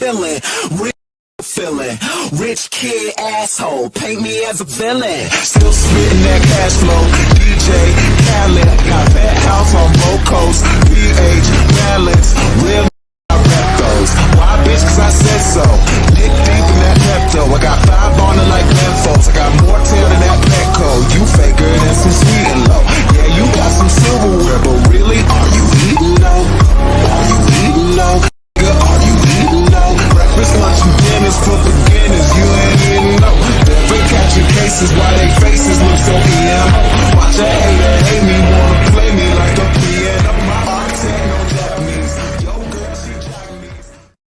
feeling. Feeling rich kid asshole, paint me as a villain. Still spitting that cash flow. DJ Khaled, got that house on both coasts. PH balance, real I rep those. Why bitch? Cause I said so. Dick deep in that Pepto. I got 5 on it like them folks. I got more tail than that Petco. You faker than some sweet and low. Yeah, you got some silverware, but really, are you eating low? Are you eating low? Are you eating low? Breakfast, lunch, and dinners for beginners. You ain't eating low. Never catching cases while they faces look so emo. Watch a hater hate.